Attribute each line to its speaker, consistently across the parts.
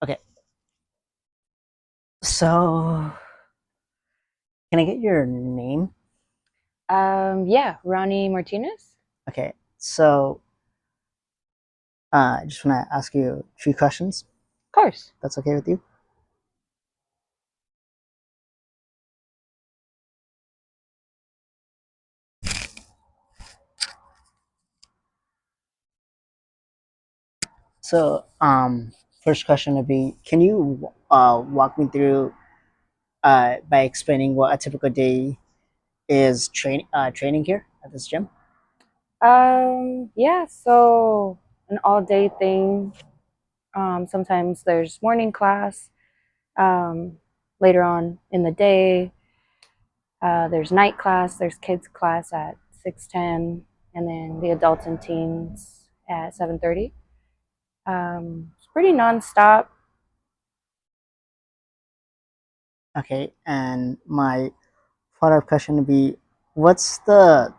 Speaker 1: Okay, so can I get your name?
Speaker 2: Yeah, Ronnie Martinez.
Speaker 1: Okay, so I just want to ask you a few questions.
Speaker 2: Of course.
Speaker 1: That's okay with you? So, first question would be, can you walk me through by explaining what a typical day is training here at this gym?
Speaker 2: Yeah, so an all day thing. Sometimes there's morning class. Um, Later on in the day, there's night class. There's kids class at 6:10, and then the adults and teens at 7:30. It's pretty nonstop.
Speaker 1: Okay, and my follow-up question would be, what's the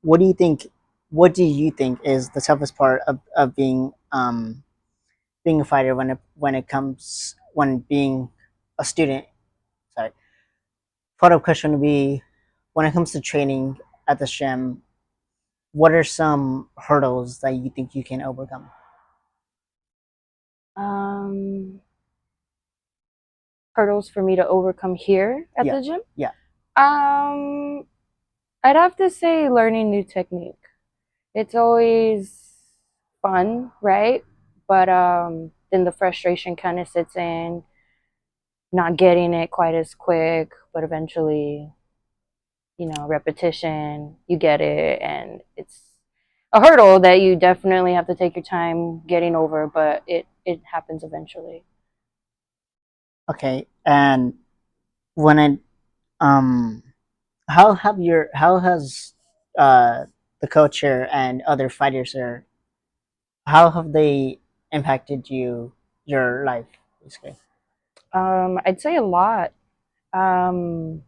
Speaker 1: what do you think what do you think is the toughest part of being a fighter when being a student? Sorry. Follow-up question would be, when it comes to training at the gym, what are some hurdles that you think you can overcome?
Speaker 2: Um, Hurdles for me to overcome here at
Speaker 1: Yeah,
Speaker 2: the gym.
Speaker 1: yeah.
Speaker 2: Um, I'd have to say learning new technique. It's always fun, right? But then the frustration kind of sits in, not getting it quite as quick, but eventually, repetition, you get it, and it's a hurdle that you definitely have to take your time getting over, but it happens eventually.
Speaker 1: Okay, and when it um, how has uh the coach here and other fighters here, how have they impacted your life basically?
Speaker 2: I'd say a lot. Um,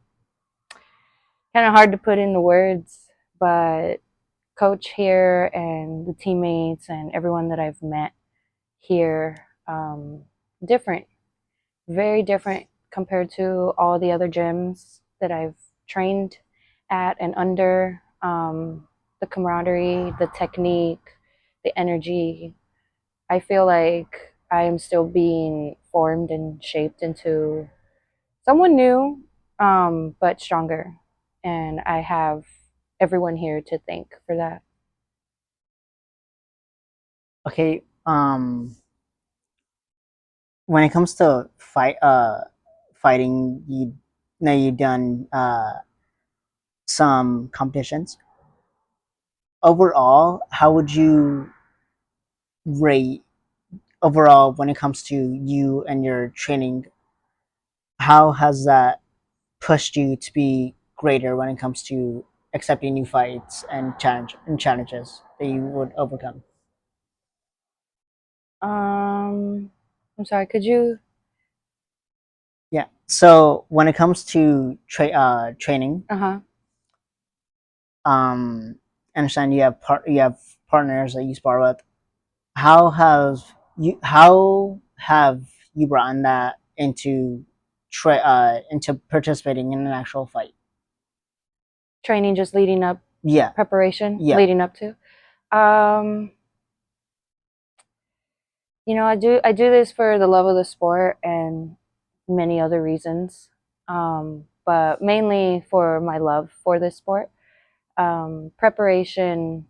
Speaker 2: Kind of hard to put into words, but coach here and the teammates and everyone that I've met here, different, very different compared to all the other gyms that I've trained at and under. The camaraderie, the technique, the energy. I feel like I am still being formed and shaped into someone new, but stronger. And I have everyone here to thank for that.
Speaker 1: Okay, when it comes to fighting, you know you've done some competitions. Overall, how would you rate overall when it comes to you and your training? How has that pushed you to be greater when it comes to accepting new fights and challenges that you would overcome?
Speaker 2: Um, I'm sorry, could you?
Speaker 1: Yeah. So when it comes to training,
Speaker 2: Uh huh.
Speaker 1: I understand you have partners that you spar with. How have you brought that into participating in an actual fight?
Speaker 2: Training just leading up,
Speaker 1: Yeah,
Speaker 2: preparation
Speaker 1: yeah.
Speaker 2: leading up to. Um, I do this for the love of the sport and many other reasons. But mainly for my love for this sport. Preparation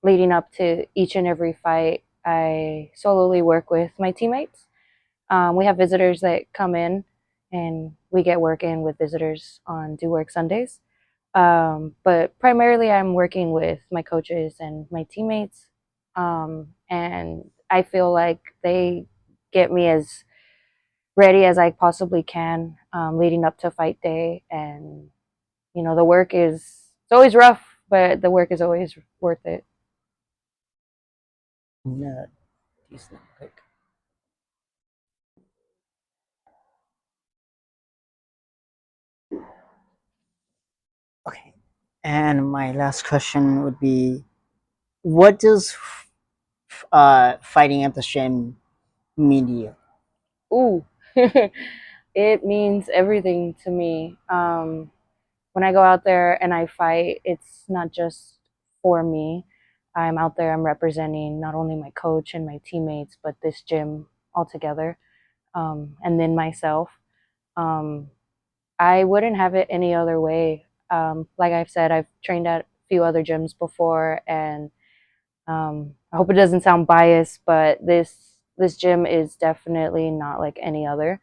Speaker 2: leading up to each and every fight, I solely work with my teammates. We have visitors that come in, and we get work in with visitors on Do Work Sundays. But primarily, I'm working with my coaches and my teammates. And I feel like they get me as ready as I possibly can leading up to fight day. And, the work it's always rough, but the work is always worth it.
Speaker 1: No, decent. Quick. Okay. And my last question would be, what does fighting at the gym mean to you?
Speaker 2: Ooh, it means everything to me. When I go out there and I fight, it's not just for me. I'm out there, I'm representing not only my coach and my teammates, but this gym altogether, and then myself. Um, I wouldn't have it any other way. Like I've said, I've trained at a few other gyms before, and I hope it doesn't sound biased, but this gym is definitely not like any other.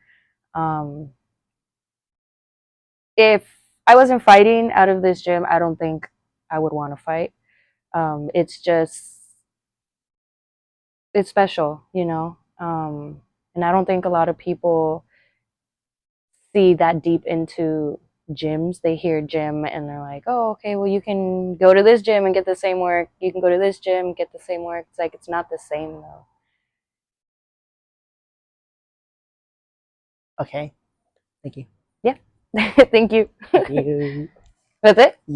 Speaker 2: Um, if I wasn't fighting out of this gym, I don't think I would want to fight. It's just it's special, you know. And I don't think a lot of people see that deep into gyms. They hear gym and they're like, "Oh, okay, well you can go to this gym and get the same work. You can go to this gym, get the same work." It's like it's not the same though.
Speaker 1: Okay, thank you.
Speaker 2: Yeah. Thank you.
Speaker 1: Thank you.
Speaker 2: That's it.
Speaker 1: Yeah.